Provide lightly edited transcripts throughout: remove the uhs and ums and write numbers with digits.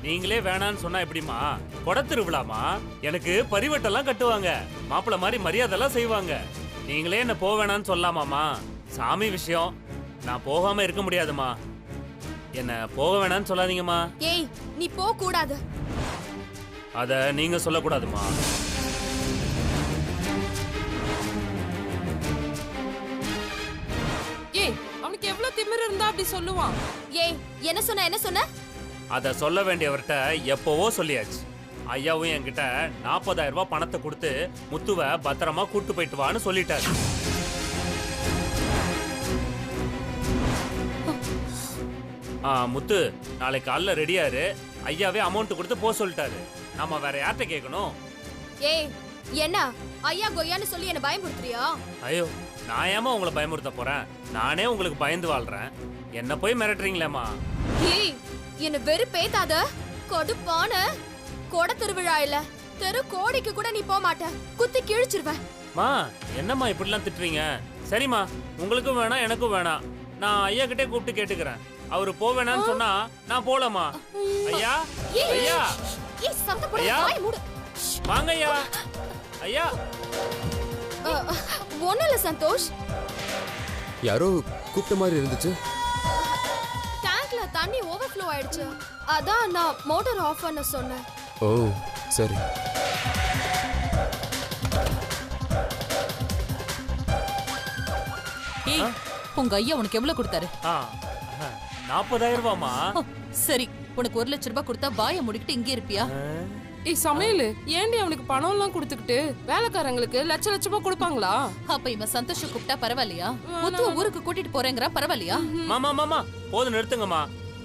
நீங்களே வேணான்னு சொன்னா எப்படிமா? கொடத்திருவிழாமா, எனக்கு பரிவட்டெல்லாம் கட்டுவாங்க, மாப்பிள்ள மாதிரி மரியாதைலாம் செய்வாங்க. நீங்களே என்ன போக வேணான்னு சொல்லலாமாமா? சாமி விஷயம், நான் போகாம இருக்க முடியாதுமா. என்ன போக வேணான்னு சொல்லாதீங்கம்மா. ஏய், நீ போக கூடாது. அத நீங்க சொல்லக்கூடாதுமா. ஏய், அவனுக்கு எவ்வளவு திமிரு இருந்தா அப்படி சொல்லுவான்? ஏய், என்ன சொன்ன? அத சொல்ல வேண்டியவர்கிட்ட எப்பவோ சொல்லியாச்சு. ஐயாவும் என்கிட்ட 40,000 ரூபாய் பணத்தை கொடுத்து முத்துவை பத்திரமா கூட்டு போயிட்டு வான்னு சொல்லிட்டாரு. முத்து நாளைக்கு காலைல ரெடியாரு. ஐயாவே அமௌண்ட் கொடுத்து போக சொல்லிட்டாரு. நாம வேற யார்கிட்ட கேட்கணும்? ஏய், என்ன ஐயா கொய்யான்னு சொல்லி என்ன பயமுறுத்துறியா? ஐயோ, நான் ஏமா உங்களை பயமுறுத்த போறேன்? நானே உங்களுக்கு பயந்து வாழ்றேன், என்ன போய் மிரட்டுறீங்களேம்மா? ஏய், என்ன வெறுப்பேத்தாத. கொடுப்பான கொடை திருவிழா இல்ல, தெரு கோடிக்கு கூட நீ போக மாட்ட. குத்தி கிழிச்சிருவேன். மா, என்னம்மா இப்படிலாம் திட்டுறீங்க? சரிம்மா, உங்களுக்கும் வேணாம் எனக்கும் வேணாம். நான் ஐயா கிட்டே கூப்பிட்டு கேட்டுக்கிறேன். அவரு போக வேணாம்னு சொன்னா நான் போலாமா? ஐயா, ஐயா, ஏய் சத்தப்பட வாய் மூடு. வாங்க ஐயா. ஐயா, ஒண்ணுல சந்தோஷ், யாரோ கூப்பிட்ட மாதிரி இருந்துச்சு. டேங்க்ல தண்ணி ஓவர்ஃப்ளோ ஆயிடுச்சு, அதான் நான் மோட்டார் ஆஃப் பண்ண சொன்னேன். ஓ சரி. ஏய், உங்க ஐயா உனக்கு எவ்வளவு கொடுத்தாரு? 40,000 ரூபாமா? சரி, உனக்கு 1 லட்சம் ரூபாய் கொடுத்தா வாயை முடிக்கிட்டு இங்கே இருப்பியா? ஏய் சமையல், ஏண்டி அவனுக்கு பணம் எல்லாம் கொடுத்துக்கிட்டு வேலைக்காரங்களுக்கு லட்சமா கொடுப்பாங்களா? அப்ப இவன் சந்தோஷ கூப்பிட்டா பரவாயில்லையா? முத்துவ ஊருக்கு கூட்டிட்டு போறேங்கறா பரவாயில்லையா? மாமா மாமா போதும் நிறுத்துங்கம்மா.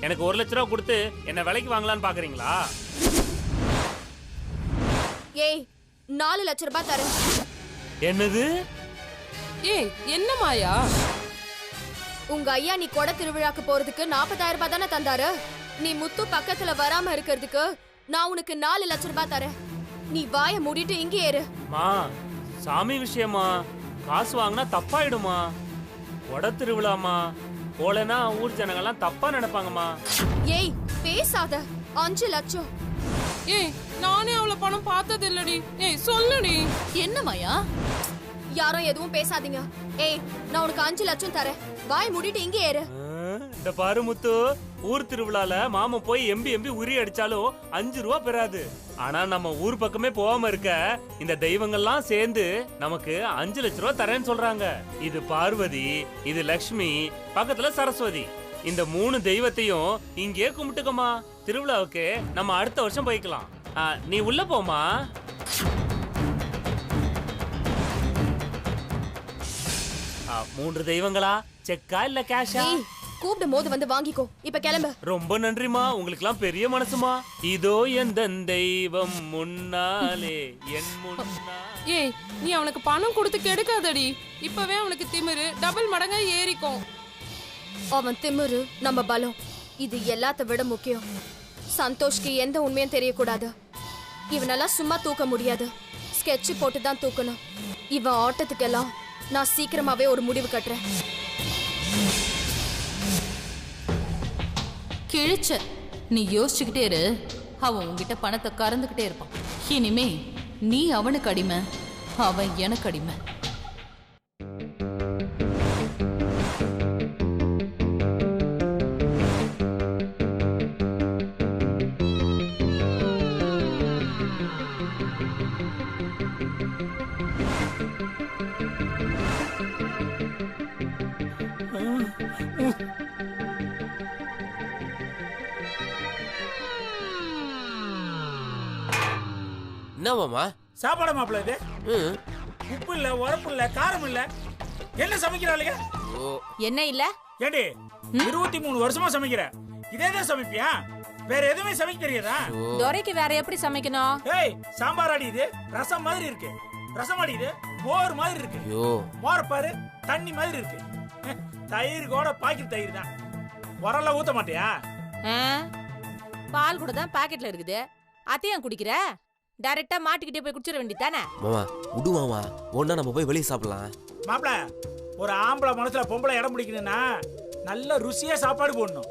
எனக்கு 1 லட்சம் ரூபாய் கொடுத்து என்ன விலைக்கு வாங்கலான்னு பாக்குறீங்களா? ஏய், 4 லட்சம் ரூபாய் தரேன். என்னது? ஏய், என்ன மாயா? உங்க ஐயா நீ கொடை திருவிழாக்கு போறதுக்கு 40,000 ரூபாய் தானே தந்தாரு. நீ முத்து பக்கத்துல வராம இருக்கிறதுக்கு நான் உனக்கு 4 லட்சம் ரூபாய் தரேன். நீ வாயை மூடிட்டு இங்கே ஏறு. மா, சாமி விஷயமா, காசு வாங்கினா தப்பாயிடுமா? கொடை திருவிழாமா, போலனா ஊர் ஜனங்கள்லாம் தப்பா நினைப்பாங்கம்மா. ஏய் பேசாத. 5 லட்சம். ஏய், நானே அவள பணம் பார்த்தது இல்லடி. ஏய் சொல்லுடி. என்ன மாயா? யாரும் எதுவும் பேசாதீங்க. ஏய், நான் உனக்கு 5 லட்சம் தரேன். வாய் மூடிட்டு இங்கே ஏறு. இந்த பாரு முத்து, ஊர் திருவிழால மாமா போய் எம்பி உரி அடிச்சாலும் 5 ரூபா பெறாது. ஆனா நம்ம ஊர் பக்கமே போகாம இருக்க இந்த தெய்வங்கள்லாம் சேர்ந்து நமக்கு 5 லட்சம் ரூபா தரேன்னு சொல்றாங்க. இது பார்வதி, இது லக்ஷ்மி, பக்கத்துல சரஸ்வதி. இந்த 3 தெய்வத்தையும் இங்கே கும்பிட்டுக்கமா. திருவிழாவுக்கு நம்ம அடுத்த வருஷம் போய்க்கலாம். நீ உள்ள போமா. 3 தெய்வங்களா? செக்கா இல்ல கேஷா? கூப்பிடும் போது வந்து வாங்கிக்கோ. இப்ப கிளம்பு. ரொம்ப நன்றிமா, உங்களுக்குலாம் பெரிய மனசுமா. இதோ எந்த தெய்வம் முன்னாலே என் முன்னா. ஏய், நீ அவனுக்கு பணம் கொடுத்து கெடுக்காதடி. இப்பவே அவனுக்கு திமிரு டபுள் மடங்கா ஏறிக்கும். அவன் திமிரு நம்ம பலம், இது எல்லாத்த விட முக்கியம். சந்தோஷ்க்கு எந்த உண்மையும் தெரியக்கூடாது. இவனெல்லாம் சும்மா தூக்க முடியாது, ஸ்கெட்ச் போட்டு தான் தூக்கணும். இவன் ஆட்டத்துக்கெல்லாம் நான் சீக்கிரமாவே ஒரு முடிவு கட்டுறேன். கிழிச்ச நீ யோசிச்சுக்கிட்டே இரு, அவன் உன்கிட்ட பணத்தை கறந்துகிட்டே இருப்பான். இனிமே நீ அவனுக்கு அடிமை, அவன் எனக்கு அடிமை. என்ன மாமா சாப்பாடு மாப்பிள்ள இது? உப்பு இல்ல, உரப்பு இல்ல, காரம் இல்ல, என்ன சமைக்கிறாளுங்க? என்ன இல்ல? ஏடி 23 வருஷமா சமைக்கிற, இதேதான் சமைப்பியா? வேற எதுவுமே சமைக்க தெரியாதா? துரைக்கு வேற எப்படி சமைக்கணும்? ஏய், சாம்பார் அடி இது ரசம் மாதிரி இருக்கு, ரசம் அடி இது மோர் மாதிரி இருக்கு, மோர பாரு தண்ணி மாதிரி இருக்கு, தயிர் கூட பாக்கெட் தயிர் தான். உரல ஊத்த மாட்டியா? பால் கூட தான் பாக்கெட்ல இருக்குது, அதையும் குடிக்கிற? டைரக்டா மாட்டிக்கிட்டே போய் குடிச்சிட வேண்டியதானே? மாமா விடு மாமா, ஒண்ணா நம்ம போய் வெளியே சாப்பிடலாம். மாப்பிள, ஒரு ஆம்பளை மனசுல பொம்பளை இடம் பிடிக்கணும்னா நல்ல ருசியா சாப்பாடு போடணும்.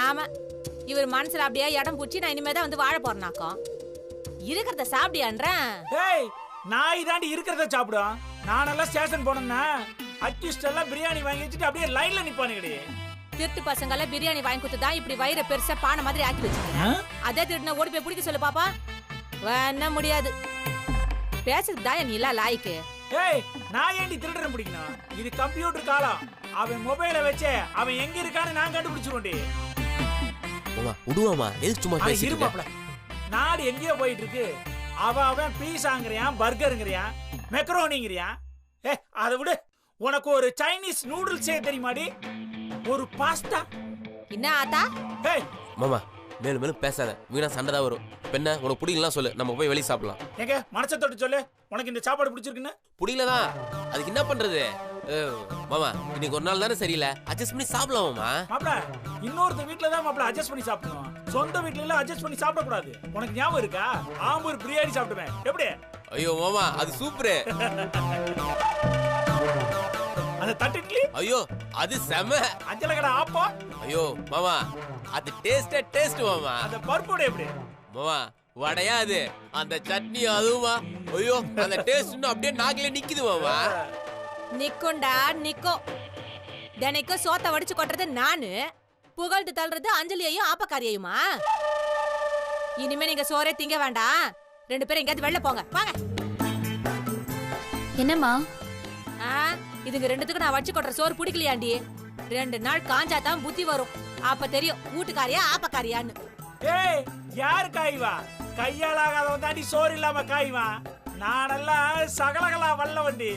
ஆமா, இவர் மனசுல அப்படியே இடம் பூச்சி நான் இனிமே தான் வந்து வாழ போறேனாக்கும். இருக்கிறத சாப்பிடியான்றேன். ஏய் நாய் தாண்டி இருக்கிறத சாப்பிடும். நானெல்லாம் ஸ்டேஷன் போனேன்னா அக்யூஸ்ட் எல்லாம் பிரியாணி வாங்கி வச்சுட்டு அப்படியே லைன்ல நிப்பானுங்கடி. திருட்டு பசங்க எல்லாம் பிரியாணி வாங்கி கொடுத்துதான் இப்படி வயிறு பெருசா பானை மாதிரி ஆக்கி வச்சுக்கீங்க. அதே திருட்டுனா ஓடி போய் பிடிக்க சொல்லு பாப்பா. வேணா முடியாது. பேசுறது தான் நீ எல்லாம் லாய்க்கு. ஏய் நான் ஏண்டி திருடுறேன் பிடிக்கணும்? இது கம்ப்யூட்டர் காலம். அவன் மொபைலை வச்சே அவன் எங்க இருக்கான்னு நான் கண்டுபிடிச்சிருவேன்டி. மாமா விடுவாமா, எதுக்கு சும்மா பேசிட்டு இருக்க? இருப்பாப்ல. நாடு எங்கேயோ போயிட்டு இருக்கு. அவன் பீஸாங்கறியான், பர்கருங்கறியான், மெக்ரோனிங்கறியான். ஏ அதை விடு. உனக்கு ஒரு சைனீஸ் நூடுல்ஸே தெரியுமாடி? ஒரு பாஸ்தா. என்ன ஆத்தா? ஏய் மாமா மேலும் மேலும் பேசாத, வீணா சண்டை தான் வரும். பெண்ண உனக்கு பிடிக்கலாம் சொல்லு, நம்ம போய் வெளியே சாப்பிடலாம். எங்க மனசை தொட்டு சொல்லு, உனக்கு இந்த சாப்பாடு பிடிச்சிருக்குன்னு. பிடிக்கலதான், அதுக்கு என்ன பண்றது? மாமா இன்னைக்கு ஒரு நாள் தானே சரியில்லை, அட்ஜஸ்ட் பண்ணி சாப்பிடலாம் மாமா. மாப்ள இன்னொருத்த வீட்ல தான் மாப்ள அட்ஜஸ்ட் பண்ணி சாப்பிடணும். சொந்த வீட்ல எல்லாம் அட்ஜஸ்ட் பண்ணி சாப்பிட கூடாது. உனக்கு ஞாபகம் இருக்கா? ஆம்பூர் பிரியாணி சாப்பிடுவேன். எப்படி? ஐயோ மாமா அது சூப்பரு. அந்த தட்டு இட்லி, ஐயோ அது செம. அஞ்சல கடை ஆப்போ, ஐயோ மாமா அது டேஸ்ட் மாமா. அந்த பருப்போட எப்படி மாமா? வடையா அது, அந்த சட்னி அதுவுமா? ஐயோ அந்த டேஸ்ட் அப்படியே நாக்கிலே நிக்குது மாமா. நிக்குண்டா நிக்கும். தினைக்கும் சோத்த வடிச்சு கொட்டுறது நானு, புகழ்ந்து தள்ளுறது அஞ்சலியையும் ஆப்பக்காரியையுமா? இனிமே நீங்க சோறே திங்க வேண்டாம். 2 பேரும் எங்கேயாவது வெளில போங்க. வாங்க. என்னம்மா? இதுங்க 2த்துக்கு நான் வச்சு கொட்டுற சோறு பிடிக்கலையாண்டி. 2 நாள் காஞ்சா தான் புத்தி வரும். அப்ப தெரியும் வீட்டுக்காரியா ஆப்பக்காரியான்னு. ஏய் யார் காய்வா? கையாலாகாதவன் தாண்டி சோறு இல்லாம காய்வா. நானெல்லாம் சகலகலா வல்ல வண்டி.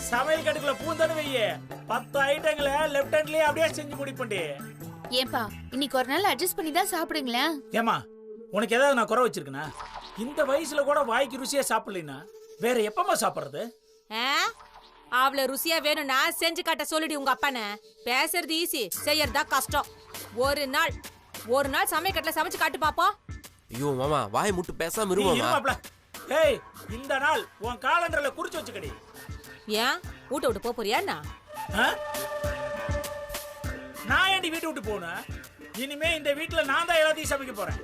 சமையல் கட்டுக்குள்ள பூந்தனு வையே 10 ஐட்டங்களை லெஃப்ட் ஹேண்ட்லயே அப்படியே செஞ்சு முடிப்பண்டி. ஏன்பா இன்னைக்கு ஒரு நாள் அட்ஜஸ்ட் பண்ணி தான் சாப்பிடுங்களேன். ஏமா உனக்கு ஏதாவது நான் குறை வச்சிருக்கேனா? இந்த வயசுல கூட வாய்க்கு ருசியா சாப்பிடலைன்னா வேற எப்பமா சாப்பிடுறது? அவ்வளவு ருசியா வேணும்னா செஞ்சு காட்ட சொல்லிடி உங்க அப்பனை. பேசுறது ஈஸி, செய்யறதா கஷ்டம். ஒரு நாள் சமையக்கட்டுல சமைச்சு காட்டு பாப்போம். ஐயோ மாமா வாய் முட்டு பேசாம இருமாமா. ஏய் இந்த நாள் உன் காலண்டர்ல குறிச்சு வச்சுக்கடி. ஏன் வீட்டை விட்டு போறியா? நான் ஏண்டி வீட்டை விட்டு போனேன்? இனிமே இந்த வீட்டுல நான் தான் எல்லாத்தையும் சமைக்க போறேன்.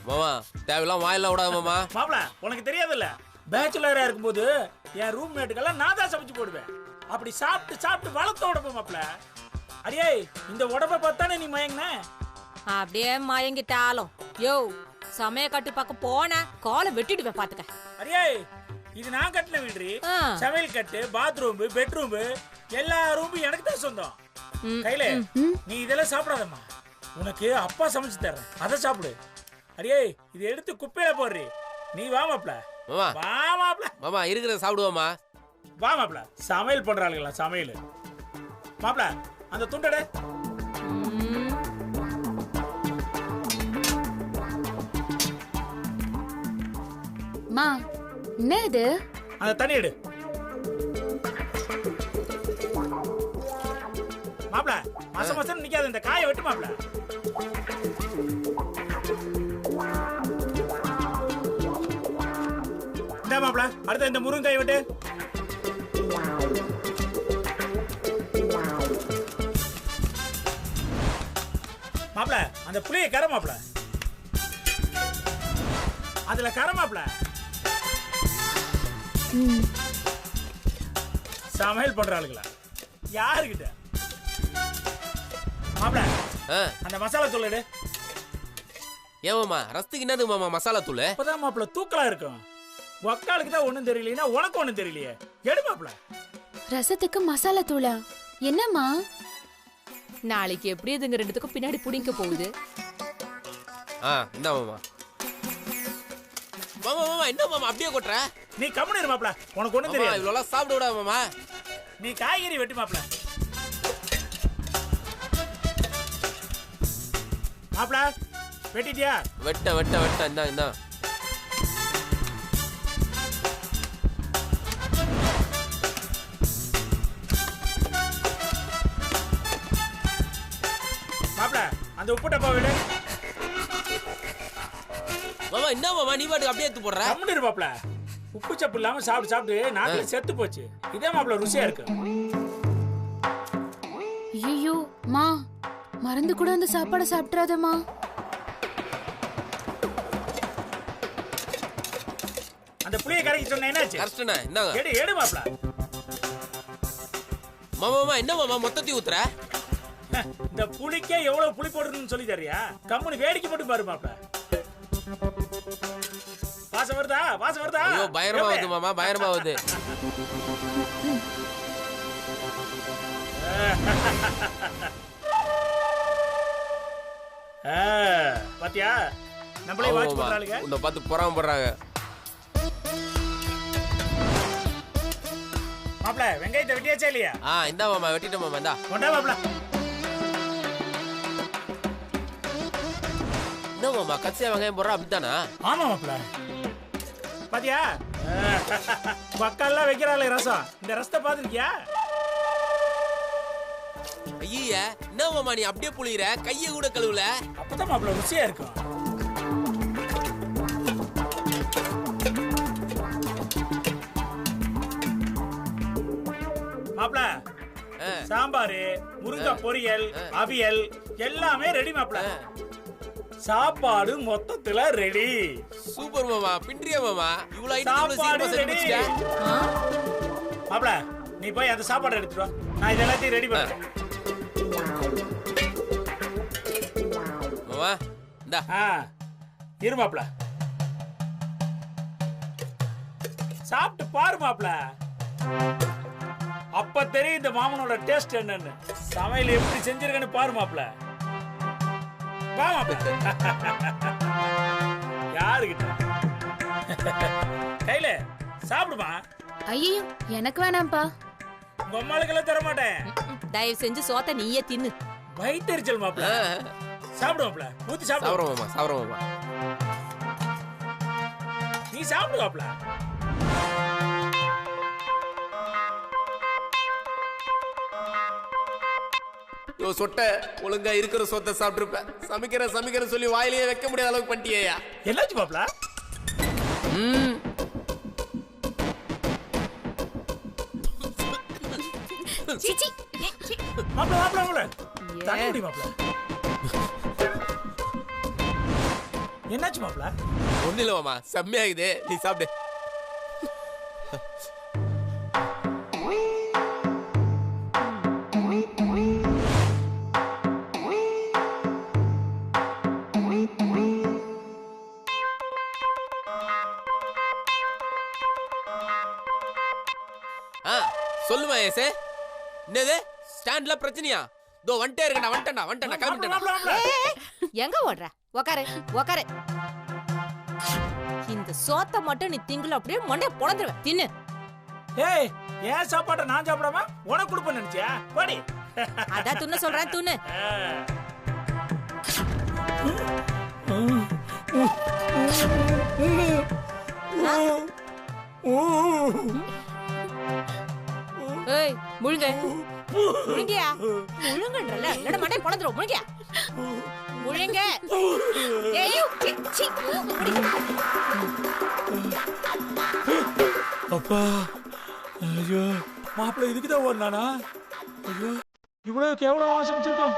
மாமா தேவையெல்லாம் வாயில விடாத மாமா. மாப்ள உனக்கு தெரியாதுல்ல, பேச்சுலரா இருக்கும்போது என் ரூம்மேட்டுக்கெல்லாம் நான் தான் சமைச்சு போடுவேன். அப்படி சாப்பிட்டு வளர்த்த உடம்பு மாப்ள. அடியே இந்த உடம்ப பார்த்தானே நீ மயங்கின. அப்படியே மயங்கிட்டாலும் யோ சமய கட்டு பக்கம் போன காலை வெட்டிடுவேன் பாத்துக்க. அடியே இது நான் கட்டின வீடு. சமையல் கட்டு, பாத்ரூம், பெட்ரூம் எல்லா ரூமும் எனக்கு தான் சொந்தம். கையில நீ இதெல்லாம் சாப்பிடாதம்மா. உனக்கு அப்பா சமைச்சு தர்றேன், அதை சாப்பிடு. அடியே இது எடுத்து குப்பையில போடுறி. நீ வா மாப்ள. வா மாப்ள. மாமா இருக்கிறத சாப்பிடுவோமா? வா மாப்ள. சமையல் பண்றாளுங்களா சமையல். மாப்ள அந்த துண்டட. மா என்ன இது? அந்த தண்ணி எடு மாப்ள. மசமசன்னு நிக்காத, இந்த காயை வெட்டு மாப்ள. இந்த மாப்ள அடுத்த இந்த முருங்காயை வெட்டு. மாப்ள அந்த புளியை கரை மாப்ள. அதுல கரை மாப்ள. சமையல் பண்றாளுங்களா யாருக்கிட்ட? மாப்ள அந்த மசாலா தூள் எடு. ஏமாமா ரசத்துக்கு என்னது மாமா மசாலா தூள்? அப்பதான் மாப்ள தூக்கலா இருக்கும். ஒக்காளுக்கு தான் ஒண்ணும் தெரியலைன்னா உனக்கு ஒண்ணும் தெரியலையே. எடு மாப்ள. ரசத்துக்கு மசாலா தூளா? என்னம்மா? நாளைக்கு எப்படி இதுங்க 2த்துக்கும் பின்னாடி புடிங்க போகுது. என்ன மாமா? மாமா மாமா என்ன மாமா அப்படியே கொட்டுற? நீ கம்முனு இரு மாப்ள, உனக்கு ஒண்ணும் தெரியாது. இவ்வளவு சாப்பிட விடாத மாமா. நீ காய்கறி வெட்டு மாப்ள. மாப்ள வெட்டிட்டியா? வெட்ட இந்தா. மாப்ள அந்த உப்பு டப்பா விடு. மாமா என்ன மாமா நீ பாட்டுக்கு அப்படியே எடுத்து போடுற? கம்முனு இரு மாப்ள. உப்பு சப்பு இல்லாம சாப்பிட்டு நாக்குல செத்து போச்சு. இதே மாப்ள ருசியா இருக்கு. ஐயோ மா, மறந்து கூட அந்த சாப்பாடை சாப்பிட்றாதம்மா. அந்த புளியை கரைக்க சொன்ன என்னாச்சு? கஷ்டண்ணா இந்தாங்க. எடு எடு மாப்ள. மாமா என்ன மாமா மொத்தத்தையும் ஊத்துற? இந்த புளிக்கே எவ்வளவு புளி போடுறதுன்னு சொல்லி தரியா? கம்முனு வேடிக்கை மட்டும் பாரு மாப்ள. வாசம் வருதா? வாசம் வருதா? ஐயோ பயங்கரமா வருது மாமா, பயங்கரமா வருது. பாத்தியா? நம்மளே வாட்ச் பண்றாளுங்க. உன்னை பார்த்து பொறாம பண்றாங்க. மாப்ள வெங்காயத்தை வெட்டியாச்சா இல்லையா? இந்தா மாமா வெட்டிட்டேன் மாமா. இந்தா கொண்டா மாப்ள. என்ன மாமா கச்சியா வெங்காயம் போடுறா அப்படித்தானா? ஆமா மாப்ள. பாத்தியா? பக்கெல்லாம் வைக்கிறாளே ரசம். இந்த ரசத்தை பாத்துக்கியா? ஐயா என்ன மாமா நீ அப்படியே புளியற, கையை கூட கழுவுல. அப்பதான் மாப்ள ருசியா இருக்கும். மாப்ள சாம்பாரு, முருங்கை பொரியல், அவியல் எல்லாமே ரெடி மாப்ள. சாப்பாடு மொத்தத்துல ரெடி. சூப்பர் மாமா, பின்றியா மாமா? இவ்வளவு ஐட்டம் சாப்பாடு ரெடி. மாப்ள நீ போய் அந்த சாப்பாடு எடுத்துட்டு வா. நான் இது எல்லாத்தையும் ரெடி பண்றேன். மாமா இந்தா. இரு மாப்ள. சாப்பிட்டு பாரு மாப்ள. அப்ப தெரியும் இந்த மாமனோட டேஸ்ட் என்னன்னு. சமையல் எப்படி செஞ்சிருக்கேன்னு பாரு மாப்ள. வா மாப்ள. யாருகிட்ட கையில சாப்பிடுமா? ஐயோ எனக்கு வேணாம்ப்பா. உங்க அம்மாளுக்கெல்லாம் தர மாட்டேன். தயவு செஞ்சு சோத்த நீயே தின்னு. வயித்தெரிச்சல் மாப்ள. சாப்பிடு மாப்ள. ஊத்தி சாப்பிடு. சாப்பிடுறோம் மாமா, சாப்பிடுறோம் மாமா. நீ சாப்பிடு மாப்ள. சொட்ட ஒழுங்கா இருக்கிற சொத்தை சாப்பிட்டுருப்பேன். சமைக்கிற சொல்லி வாயிலேயே வைக்க முடியாத அளவுக்கு பண்ணிட்டியா? என்னாச்சு மாப்ள? சீச்சி. மாப்ள மாப்ள மாப்ள. தண்ணி குடி மாப்ள. என்னாச்சு மாப்ள? ஒண்ணு இல்ல மாமா, செம்மையாகுது. நீ சாப்பிடு. சொல்லுமா ஏசே, என்னது ஸ்டாண்ட்ல பிரச்சனையா? தோ வந்துட்டே இருக்கேன், வந்துட்டேன் கிளம்பிட்டேன். எங்க ஓடுற? உக்காரு உக்காரு. இந்த சோத்த மட்டும் நீ திங்கல அப்படியே மண்டே பொளந்துருவேன். தின்னு. ஏய் ஏன் சாப்பாட்டை நான் சாப்பிடாம உனக்கு கொடுப்பேன் நினைச்சியா? போடி. அதான் துண்ண சொல்றேன், துண்ணு. ஏய் முழுங்க. முழுங்கியா? முழுங்கன்றல இல்லட மண்டே பொளந்துரும். முழுங்கியா? முழுங்க. ஏய் சீ. அப்பா ஐயோ மாப்பிள்ள இதுக்குதான் ஓடுனானா? ஐயோ இவ்வளவு கேவலமா சமைச்சிருக்கோம்.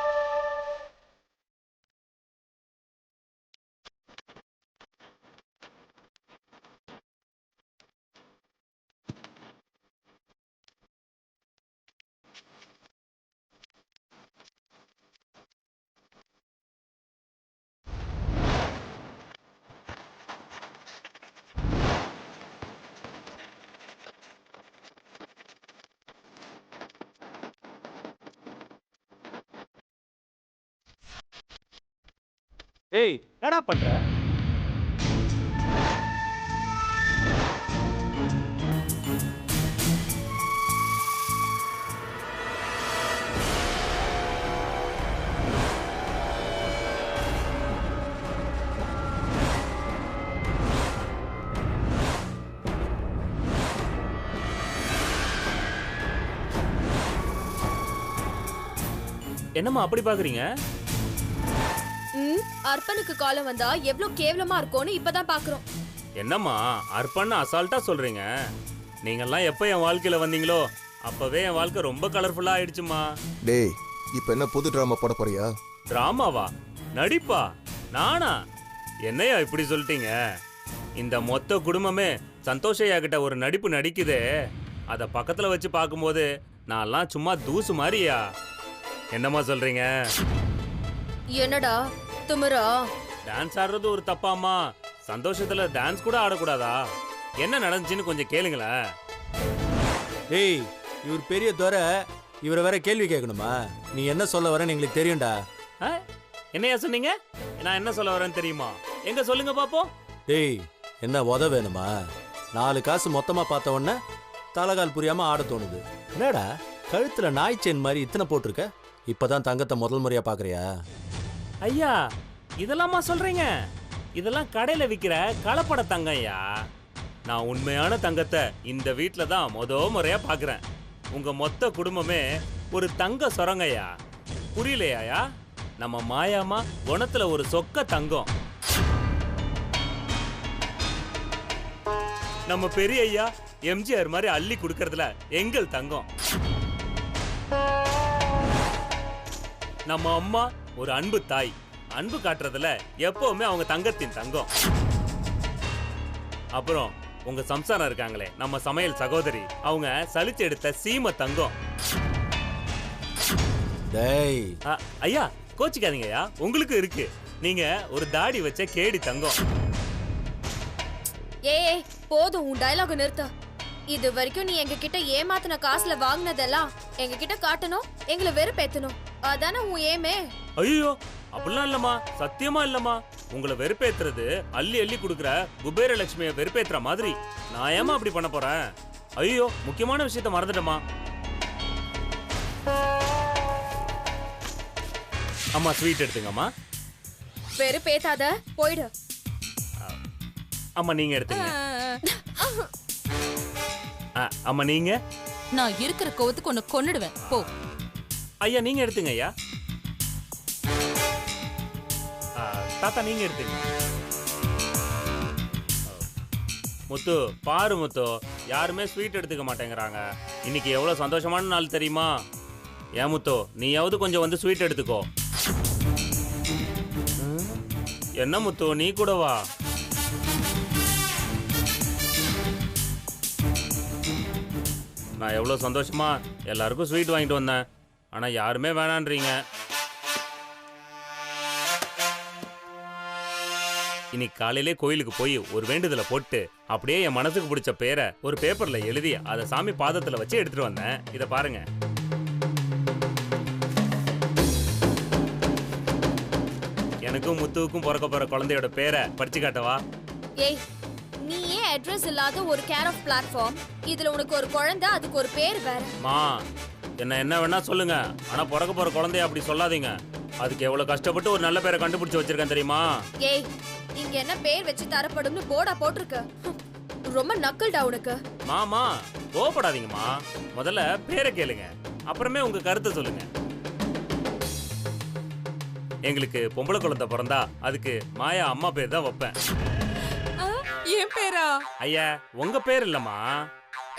ஏய் என்னடா பண்ற? என்னம்மா அப்படி பாக்குறீங்க? அர்ப்பனுக்கு காலம் வந்தா எவ்வளவு கேவலமா இருக்கும்னு இப்பதான் பாக்குறோம். என்னம்மா அர்ப்பன்னு அசால்ட்டா சொல்றீங்க? நீங்கெல்லாம் எப்ப என் வாழ்க்கையில வந்தீங்களோ அப்பவே என் வாழ்க்கை ரொம்ப கலர்ஃபுல்லா ஆயிடுச்சுமா. டேய் இப்ப என்ன புது டிராமா போட போறியா? டிராமாவா? நடிப்பா? நானா? என்னையா இப்படி சொல்லிட்டீங்க? இந்த மொத்த குடும்பமே சந்தோஷையா கிட்ட ஒரு நடிப்பு நடிக்குதே, அத பக்கத்துல வச்சு பார்க்கும்போது நான்லாம் சும்மா தூசு மாதிரியா. என்னம்மா சொல்றீங்க? என்னடா திமிரா? டான்ஸ் ஆடுறது ஒரு தப்பாமா? சந்தோஷத்துல டான்ஸ் கூட ஆடக்கூடாதா? என்ன நடந்துச்சுன்னு கொஞ்சம் கேளுங்களேன். ஏய், இவர் பெரிய துரை, இவரை வேற கேள்வி கேட்கணுமா? நீ என்ன சொல்ல வரேன்னு எங்களுக்கு தெரியும்டா. என்னையா சொன்னீங்க? நான் என்ன சொல்ல வரேன்னு தெரியுமா? எங்க சொல்லுங்க பாப்போம். டேய், என்ன உத வேணுமா? 4 காசு மொத்தமா பார்த்த உடனே தலைகால் புரியாம ஆட தோணுது. என்னடா கழுத்துல நாய் செயின் மாதிரி இத்தனை போட்டிருக்க? இப்பதான் தங்கத்தை முதல் முறையா பாக்குறியா? ஐயா, இதெல்லாமா சொல்றீங்க? இதெல்லாம் கடையில விக்கிற கலப்பட தங்கம் ஐயா. நான் உண்மையான தங்கத்தை இந்த வீட்டில தான் முறையா பாக்குறேன். உங்க மொத்த குடும்பமே ஒரு தங்க சொரங்கய்யா. புரியலையா? நம்ம மாயாமா குணத்துல ஒரு சொக்க தங்கம். நம்ம பெரிய ஐயா எம்ஜிஆர் மாதிரி அள்ளி கொடுக்கறதுல எங்கள் தங்கம். நம்ம அம்மா ஒரு அன்பு தாய், அன்பு காட்டுறதுல எப்பவுமே அவங்க தங்கத்தின் தங்கம். அப்புறம் உங்க சம்சாரம் இருக்காங்களே, நம்ம சமையல் சகோதரி, அவங்க சலிச்சு எடுத்த சீம தங்கம். ஐயா கோச்சிக்காதீங்க ஐயா, உங்களுக்கு இருக்கு. நீங்க ஒரு தாடி வச்ச கேடி தங்கம். ஏய் போதும், உன் டயலாக் நிறுத்த. இது வரைக்கும் நீ எங்க கிட்ட ஏமாத்தின காசுல வாங்கினதெல்லாம் எங்க கிட்ட காட்டணும், எங்களை வெறுப்பேத்தணும். அதானே உன் ஏமே? ஐயோ அப்படிலாம் இல்லம்மா, சத்தியமா இல்லம்மா. உங்களை வெறுப்பேத்துறது அள்ளி அள்ளி கொடுக்குற குபேரலட்சுமியை வெறுப்பேத்துற மாதிரி. நான் ஏமா அப்படி பண்ண போறேன்? ஐயோ முக்கியமான விஷயத்த மறந்துட்டேமா. அம்மா ஸ்வீட் எடுத்துங்கம்மா. வெறுப்பேத்தாத, போயிடு. அம்மா நீங்க எடுத்துங்க. அம்மா நீங்க. நான் இருக்கிற கோவத்துக்கு உன்னை கொன்னுடுவேன் போ. ஐயா நீங்க எடுத்துங்க ஐயா. தாத்தா நீங்க எடுத்துங்க. முத்து பாரு முத்து, யாருமே ஸ்வீட் எடுத்துக்க மாட்டேங்கிறாங்க. இன்னைக்கு எவ்வளவு சந்தோஷமான நாள் தெரியுமா? ஏன் முத்து, நீயாவது கொஞ்சம் வந்து ஸ்வீட் எடுத்துக்கோ. என்ன முத்து, நீ கூட வா. நான் எவ்வளவு சந்தோஷமா எல்லாருக்கும் ஸ்வீட் வாங்கிட்டு வந்தேன். ஆனா யாருமே வேணான்றீங்க. இன்னைக்கு காலையிலே கோயிலுக்கு போய் ஒரு வேண்டுதலை போட்டு அப்படியே என் மனசுக்கு பிடிச்ச பேரை ஒரு பேப்பர்ல எழுதி அதை சாமி பாதத்துல வச்சு எடுத்துட்டு வந்தேன். இத பாருங்க. எனக்கும் முத்துவுக்கும் பிறக்க போற குழந்தையோட பேரை படிச்சு காட்டவா? ஏய், நீ ஏன் அட்ரஸ் இல்லாத ஒரு கேர் ஆஃப் பிளாட்ஃபார்ம்? இதுல உனக்கு ஒரு குழந்தை, அதுக்கு ஒரு பேர் வேற. மா என்ன வேணா சொல்லுங்க, ஆனா பிறக்க போற குழந்தைய அப்படி சொல்லாதீங்க. அதுக்கு எவ்வளவு கஷ்டப்பட்டு ஒரு நல்ல பேரை கண்டுபிடிச்சு வச்சிருக்கேன் தெரியுமா? ஏய், இங்க என்ன பேர் வச்சு தரப்படும்னு போர்டா போட்டிருக்க? ரொம்ப நக்கல்டா உனக்கு. மாமா கோபப்படாதீங்கம்மா, முதல்ல பேரை கேளுங்க, அப்புறமே உங்க கருத்தை சொல்லுங்க. எங்களுக்கு பொம்பளை குழந்தை பிறந்தா அதுக்கு மாயா அம்மா பேர் தான் வைப்பேன். என் பேரா? ஐயா உங்க பேர் இல்லம்மா.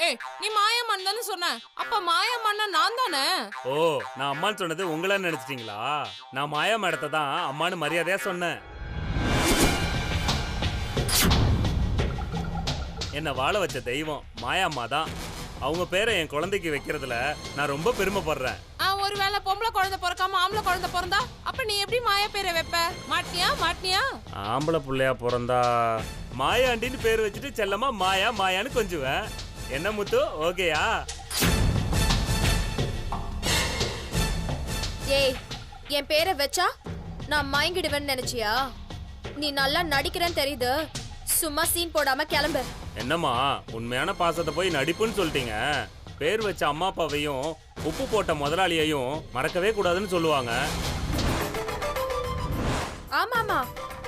ஏய், நீ மாயம்மன் தானே சொன்ன? அப்ப மாயம்மன்னா நான் தானே? ஓ, நான் அம்மான்னு சொன்னது உங்களா நினைச்சிட்டீங்களா? நான் மாயா மேடத்தை தான் அம்மானு மரியாதையா சொன்னேன். என்ன வாழ வச்ச தெய்வம் மாயாம்மா தான். அவங்க பேரை என் குழந்தைக்கு வைக்கிறதுல நான் ரொம்ப பெருமைப்படுறேன். ஒருவேளை பொம்பளை குழந்தை பிறக்காம ஆம்பளை குழந்தை பிறந்தா அப்ப நீ எப்படி மாயா பேரை வைப்ப? மாட்டியா? ஆம்பளை பிள்ளையா பிறந்தா மாயாண்டின்னு பேர் வச்சுட்டு செல்லமா மாயா மாயான்னு கொஞ்சுவேன். என்ன முத்து, ஓகேயா? ஏய், என் பேரை வச்சா நான் மயங்கிடுவேன்னு நினைச்சியா? நீ நல்லா நடிக்கிறேன்னு தெரியுது. சும்மா சீன் போடாம கிளம்பு. என்னம்மா, உண்மையான பாசத்தை போய் நடிப்புன்னு சொல்லிட்டீங்க. பேர் வச்ச அம்மா அப்பாவையும் உப்பு போட்ட முதலாளியையும் மறக்கவே கூடாதுன்னு சொல்லுவாங்க. ஆமாமா,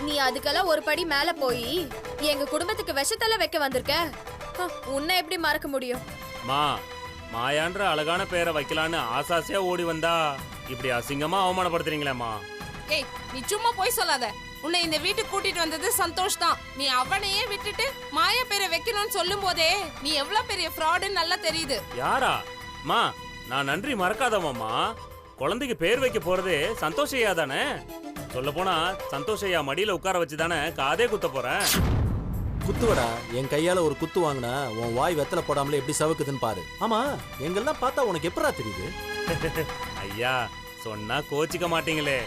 நீ அதுக்கெல்லாம் ஒரு படி மேல போய் எங்க குடும்பத்துக்கு விஷத்தல வைக்க வந்திருக்க. உன்னை எப்படி மறக்க முடியும்? மாயான்ற அழகான பேரை வைக்கலான்னு ஆசாசியா ஓடி வந்தா இப்படி அசிங்கமா அவமானப்படுத்துறீங்களேம்மா. ஏய், நீ சும்மா போய் சொல்லாத. உன்னை இந்த வீட்டுக்கு கூட்டிட்டு வந்தது சந்தோஷ் தான். நீ அவனையே விட்டுட்டு மாயா பேரை வைக்கணும்னு சொல்லும் போதே நீ எவ்வளவு பெரிய ஃப்ராடுன்னு நல்லா தெரியுது. யாரா? நான் நன்றி மறக்காதவாமா. குழந்தைக்கு பேர் வைக்க போறதே சந்தோஷ் ஐயா தானே. சொல்ல போனா சந்தோஷ் ஐயா மடியில உட்கார வச்சு தானே காதே குத்த போறேன். குத்துவடா, என் கையால ஒரு குத்து வாங்கினா உன் வாய் வெத்தலை போடாமலே எப்படி சவுக்குதுன்னு பாரு. ஆமா, எங்கெல்லாம் பார்த்தா உனக்கு எப்படா தெரியுது? ஐயா சொன்னா கோச்சிக்க மாட்டீங்களே.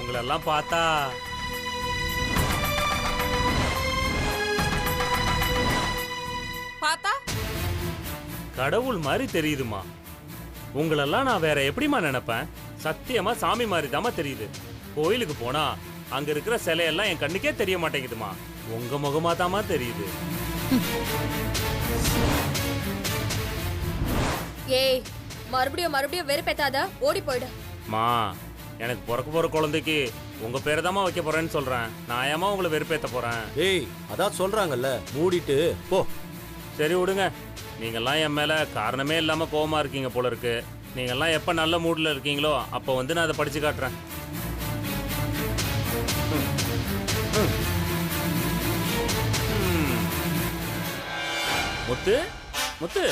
உங்களெல்லாம் பார்த்தா பார்த்தா கடவுள் மாதிரி தெரியுதுமா. உங்களெல்லாம் நான் வேற எப்படிமா நினைப்பேன்? சத்தியமா சாமி மாதிரி தாமா தெரியுது. கோயிலுக்கு போனா அங்க இருக்கிற சிலையெல்லாம் என் கண்ணுக்கே தெரிய மாட்டேங்குதுமா. உங்க முகமா தாமா தெரியுது. ஏய், மறுபடியும் மறுபடியும் வெறுப்பேத்தாத, ஓடி போயிடு. மா, எனக்கு பிறக்க போற குழந்தைக்கு உங்க பேரை தாமா வைக்க போறேன்னு சொல்றேன். நான் ஏமா உங்களை வெறுப்பேத்த போறேன்? ஏய், அதான் சொல்றாங்கல்ல, மூடிட்டு போ. சரி விடுங்க. நீங்கெல்லாம் என் மேல காரணமே இல்லாம கோவமா இருக்கீங்க போல இருக்கு. நீங்கெல்லாம் எப்ப நல்ல மூட்ல இருக்கீங்களோ அப்ப வந்து நான் அதை படிச்சு காட்டுறேன். முத்து முத்து,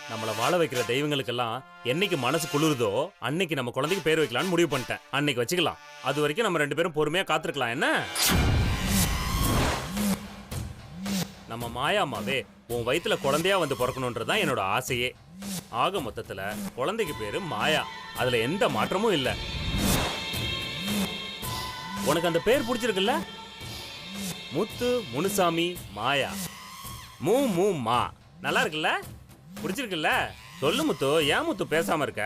நம்மள வாழ வைக்கிற தெய்வங்களுக்கெல்லாம் என்னைக்கு மனசு குளிருதோ அன்னைக்கு நம்ம குழந்தைக்கு பேர் வைக்கலாம்னு முடிவு பண்ணிட்டேன். அன்னைக்கு வச்சுக்கலாம். அது வரைக்கும் நம்ம 2 பேரும் பொறுமையா காத்திருக்கலாம். என்ன? நம்ம மாயாமாவே உன் வயித்துல குழந்தையா வந்து பிறக்கணும்ன்றதுதான் என்னோட ஆசையே. ஆக மொத்தத்துல குழந்தைக்கு பேரு மாயா. அதுல எந்த மாற்றமும் இல்ல. உனக்கு அந்த பேர் பிடிச்சிருக்குல்ல? முத்து முனுசாமி மாயா. மூ மூ மா. நல்லா இருக்குல்ல? பிடிச்சிருக்குல்ல? சொல்லு முத்து, ஏன் முத்து பேசாம இருக்க?